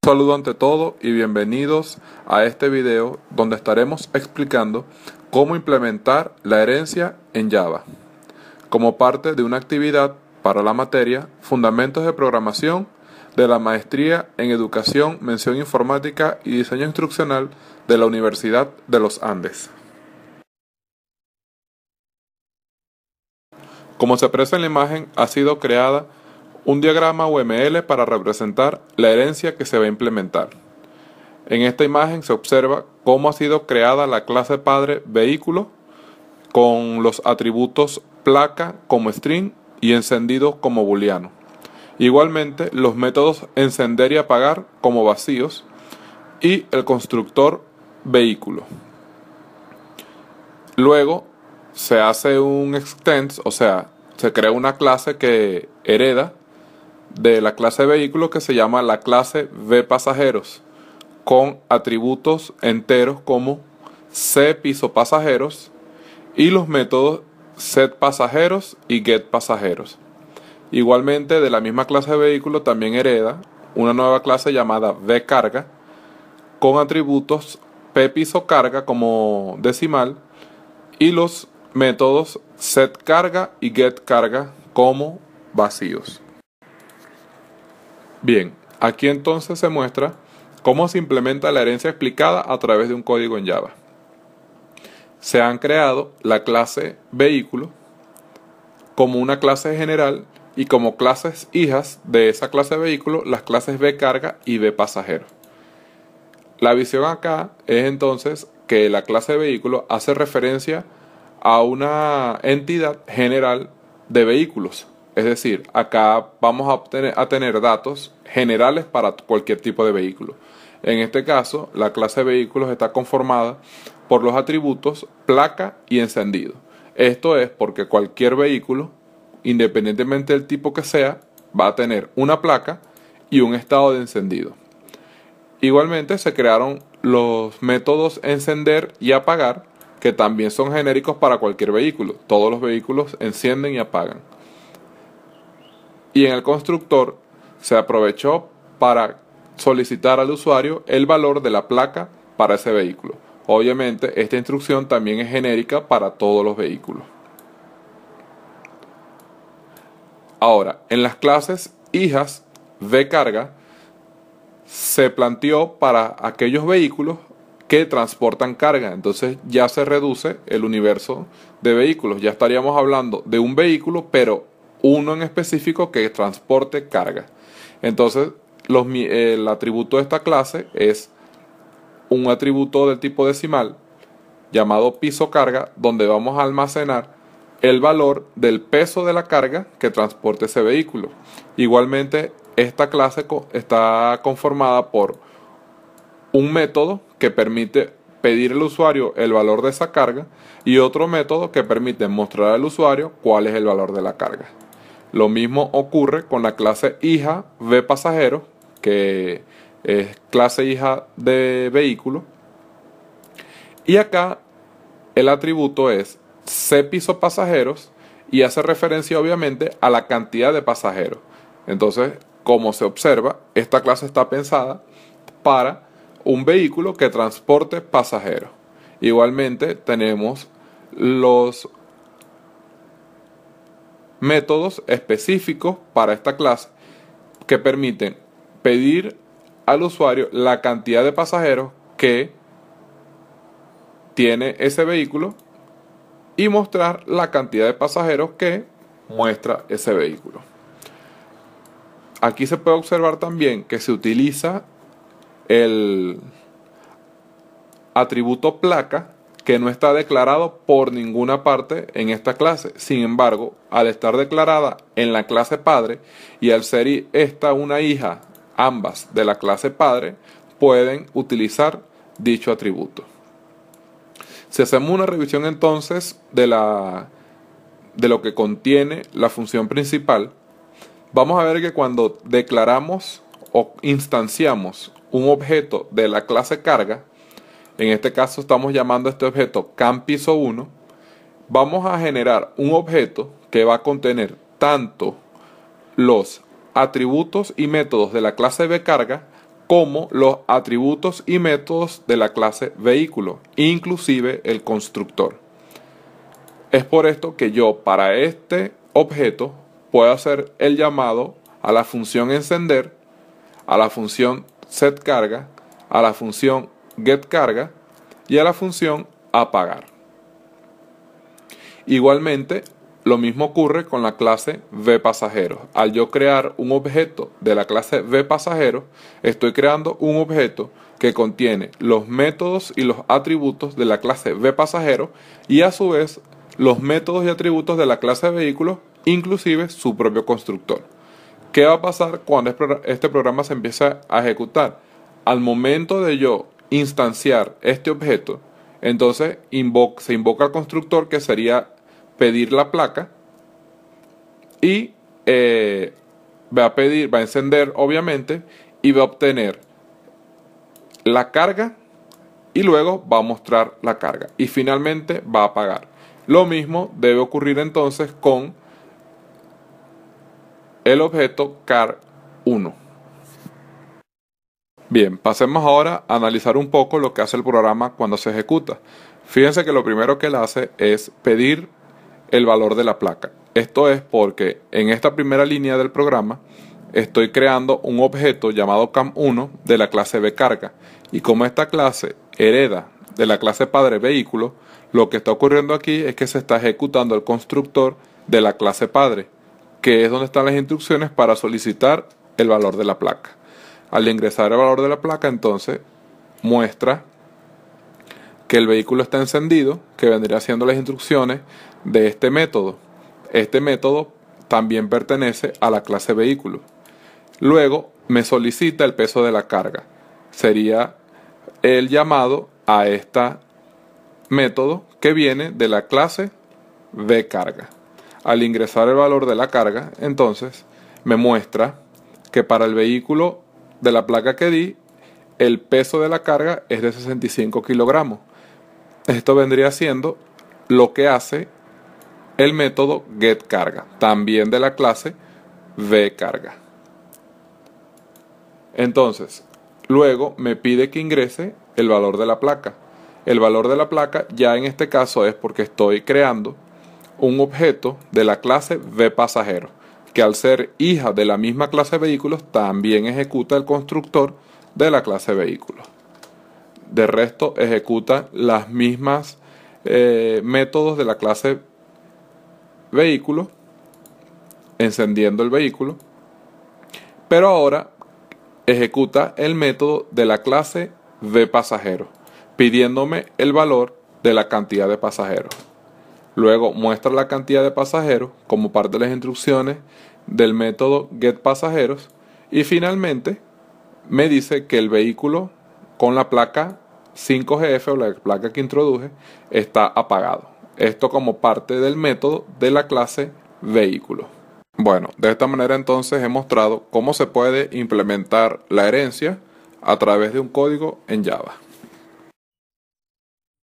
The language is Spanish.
Un saludo ante todo y bienvenidos a este video donde estaremos explicando cómo implementar la herencia en Java como parte de una actividad para la materia Fundamentos de Programación de la Maestría en Educación, Mención Informática y Diseño Instruccional de la Universidad de los Andes. Como se aprecia en la imagen, ha sido creada un diagrama UML para representar la herencia que se va a implementar. En esta imagen se observa cómo ha sido creada la clase padre vehículo con los atributos placa como string y encendido como booleano. Igualmente los métodos encender y apagar como vacíos y el constructor vehículo. Luego se hace un extends, o sea, se crea una clase que hereda de la clase vehículo que se llama la clase vPasajeros con atributos enteros como cPisoPasajeros y los métodos setPasajeros y getPasajeros. Igualmente de la misma clase vehículo también hereda una nueva clase llamada vCarga con atributos pPisoCarga como decimal y los métodos setCarga y getCarga como vacíos. Bien, aquí entonces se muestra cómo se implementa la herencia explicada a través de un código en Java. Se han creado la clase vehículo como una clase general y como clases hijas de esa clase vehículo las clases vCarga y vPasajero. La visión acá es entonces que la clase vehículo hace referencia a una entidad general de vehículos. Es decir, acá vamos a tener datos generales para cualquier tipo de vehículo. En este caso, la clase vehículos está conformada por los atributos placa y encendido. Esto es porque cualquier vehículo, independientemente del tipo que sea, va a tener una placa y un estado de encendido. Igualmente se crearon los métodos encender y apagar, que también son genéricos para cualquier vehículo. Todos los vehículos encienden y apagan. Y en el constructor se aprovechó para solicitar al usuario el valor de la placa para ese vehículo. Obviamente esta instrucción también es genérica para todos los vehículos. Ahora, en las clases hijas vCarga se planteó para aquellos vehículos que transportan carga. Entonces ya se reduce el universo de vehículos. Ya estaríamos hablando de un vehículo, pero uno en específico que transporte carga. Entonces el atributo de esta clase es un atributo del tipo decimal llamado pisocarga, donde vamos a almacenar el valor del peso de la carga que transporte ese vehículo. Igualmente esta clase está conformada por un método que permite pedir al usuario el valor de esa carga y otro método que permite mostrar al usuario cuál es el valor de la carga. Lo mismo ocurre con la clase hija vPasajero, que es clase hija de vehículo. Y acá el atributo es cPisoPasajeros y hace referencia obviamente a la cantidad de pasajeros. Entonces, como se observa, esta clase está pensada para un vehículo que transporte pasajeros. Igualmente tenemos los métodos específicos para esta clase que permiten pedir al usuario la cantidad de pasajeros que tiene ese vehículo y mostrar la cantidad de pasajeros que muestra ese vehículo. Aquí se puede observar también que se utiliza el atributo placa que no está declarado por ninguna parte en esta clase. Sin embargo, al estar declarada en la clase padre y al ser esta una hija ambas de la clase padre, pueden utilizar dicho atributo. Si hacemos una revisión entonces de lo que contiene la función principal, vamos a ver que cuando declaramos o instanciamos un objeto de la clase carga, en este caso estamos llamando a este objeto CamPiso1, vamos a generar un objeto que va a contener tanto los atributos y métodos de la clase vCarga como los atributos y métodos de la clase vehículo, inclusive el constructor. Es por esto que yo para este objeto puedo hacer el llamado a la función encender, a la función setCarga, a la función getCarga y a la función apagar. Igualmente, lo mismo ocurre con la clase vPasajeros. Al yo crear un objeto de la clase vPasajeros, estoy creando un objeto que contiene los métodos y los atributos de la clase vPasajeros y a su vez los métodos y atributos de la clase vehículo, inclusive su propio constructor. ¿Qué va a pasar cuando este programa se empiece a ejecutar? Al momento de yo instanciar este objeto, entonces se invoca al constructor, que sería pedir la placa, y va a encender obviamente y va a obtener la carga y luego va a mostrar la carga y finalmente va a apagar. Lo mismo debe ocurrir entonces con el objeto car1. Bien, pasemos ahora a analizar un poco lo que hace el programa cuando se ejecuta. Fíjense que lo primero que él hace es pedir el valor de la placa. Esto es porque en esta primera línea del programa estoy creando un objeto llamado cam1 de la clase vCarga, y como esta clase hereda de la clase padre vehículo, lo que está ocurriendo aquí es que se está ejecutando el constructor de la clase padre, que es donde están las instrucciones para solicitar el valor de la placa. Al ingresar el valor de la placa, entonces muestra que el vehículo está encendido, que vendría siendo las instrucciones de este método. Este método también pertenece a la clase vehículo. Luego me solicita el peso de la carga. Sería el llamado a este método que viene de la clase vCarga. Al ingresar el valor de la carga, entonces me muestra que para el vehículo de la placa que di, el peso de la carga es de 65 kilogramos. Esto vendría siendo lo que hace el método getCarga, también de la clase vCarga. Entonces, luego me pide que ingrese el valor de la placa. El valor de la placa ya en este caso es porque estoy creando un objeto de la clase vPasajero, que al ser hija de la misma clase vehículos también ejecuta el constructor de la clase vehículos. De resto ejecuta las mismas métodos de la clase vehículo, encendiendo el vehículo, pero ahora ejecuta el método de la clase vPasajero, pidiéndome el valor de la cantidad de pasajeros. Luego muestra la cantidad de pasajeros como parte de las instrucciones del método getPasajeros y finalmente me dice que el vehículo con la placa 5GF o la placa que introduje está apagado. Esto como parte del método de la clase vehículo. Bueno, de esta manera entonces he mostrado cómo se puede implementar la herencia a través de un código en Java.